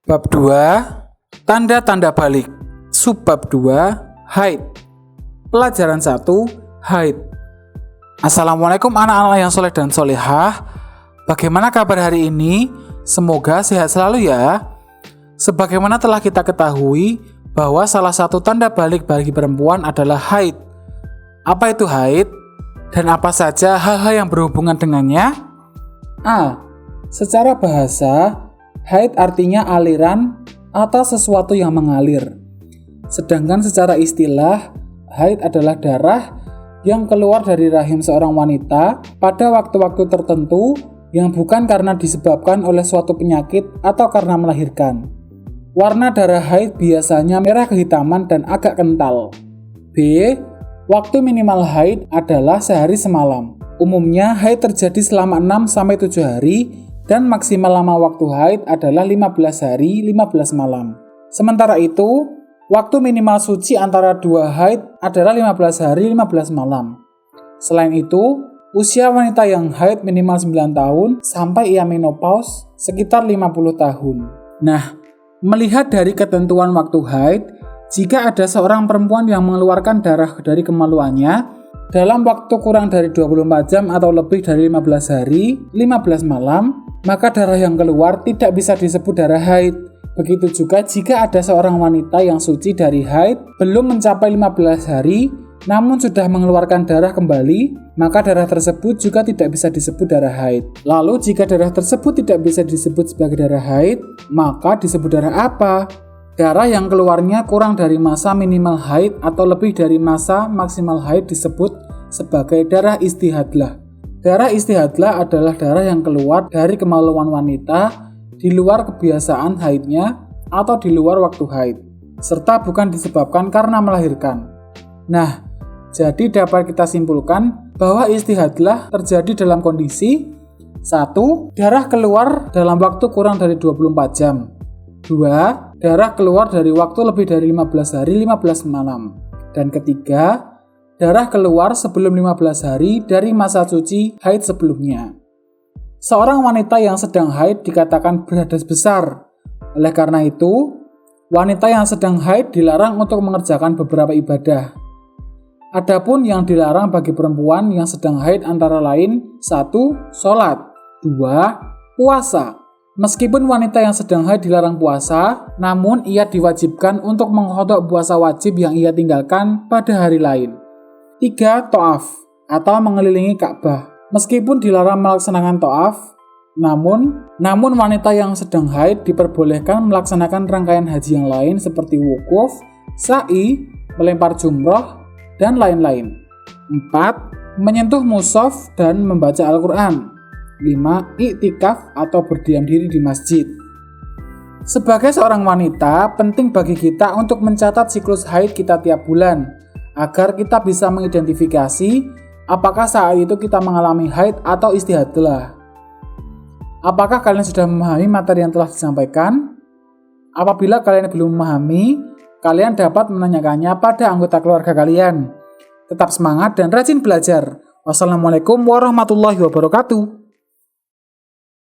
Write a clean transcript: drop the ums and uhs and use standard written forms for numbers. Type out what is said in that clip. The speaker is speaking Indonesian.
Bab 2, Tanda-tanda balik. Subbab 2, Haid. Pelajaran 1, Haid. Assalamualaikum anak-anak yang soleh dan solehah. Bagaimana kabar hari ini? Semoga sehat selalu ya. Sebagaimana telah kita ketahui bahwa salah satu tanda balik bagi perempuan adalah haid. Apa itu haid? Dan apa saja hal-hal yang berhubungan dengannya? A. Secara bahasa, haid artinya aliran atau sesuatu yang mengalir. Sedangkan secara istilah, haid adalah darah yang keluar dari rahim seorang wanita pada waktu-waktu tertentu yang bukan karena disebabkan oleh suatu penyakit atau karena melahirkan. Warna darah haid biasanya merah kehitaman dan agak kental. B. Waktu minimal haid adalah sehari semalam. Umumnya haid terjadi selama 6-7 hari dan maksimal lama waktu haid adalah 15 hari 15 malam. Sementara itu, waktu minimal suci antara dua haid adalah 15 hari 15 malam. Selain itu, usia wanita yang haid minimal 9 tahun sampai ia menopause sekitar 50 tahun. Nah, melihat dari ketentuan waktu haid, jika ada seorang perempuan yang mengeluarkan darah dari kemaluannya dalam waktu kurang dari 24 jam atau lebih dari 15 hari 15 malam, maka darah yang keluar tidak bisa disebut darah haid. Begitu juga jika ada seorang wanita yang suci dari haid belum mencapai 15 hari namun sudah mengeluarkan darah kembali, maka darah tersebut juga tidak bisa disebut darah haid. Lalu jika darah tersebut tidak bisa disebut sebagai darah haid, maka disebut darah apa? Darah yang keluarnya kurang dari masa minimal haid atau lebih dari masa maksimal haid disebut sebagai darah istihadlah. Darah istihadlah adalah darah yang keluar dari kemaluan wanita di luar kebiasaan haidnya atau di luar waktu haid, serta bukan disebabkan karena melahirkan. Nah, jadi dapat kita simpulkan bahwa istihadlah terjadi dalam kondisi 1. Darah keluar dalam waktu kurang dari 24 jam. 2. Darah keluar dari waktu lebih dari 15 hari 15 malam. Dan ketiga, darah keluar sebelum 15 hari dari masa suci haid sebelumnya. Seorang wanita yang sedang haid dikatakan berhadas besar. Oleh karena itu, wanita yang sedang haid dilarang untuk mengerjakan beberapa ibadah. Adapun yang dilarang bagi perempuan yang sedang haid antara lain 1. Sholat. 2. Puasa. Meskipun wanita yang sedang haid dilarang puasa, namun ia diwajibkan untuk mengqadha puasa wajib yang ia tinggalkan pada hari lain. 3. Ta'af atau mengelilingi Ka'bah. Meskipun dilarang melaksanakan ta'af, namun wanita yang sedang haid diperbolehkan melaksanakan rangkaian haji yang lain seperti wukuf, sa'i, melempar jumroh, dan lain-lain. 4. Menyentuh mushaf dan membaca Al-Quran. 5. Iktikaf atau berdiam diri di masjid. Sebagai seorang wanita, penting bagi kita untuk mencatat siklus haid kita tiap bulan, agar kita bisa mengidentifikasi apakah saat itu kita mengalami haid atau istihadlah. Apakah kalian sudah memahami materi yang telah disampaikan? Apabila kalian belum memahami, kalian dapat menanyakannya pada anggota keluarga kalian. Tetap semangat dan rajin belajar. Wassalamualaikum warahmatullahi wabarakatuh.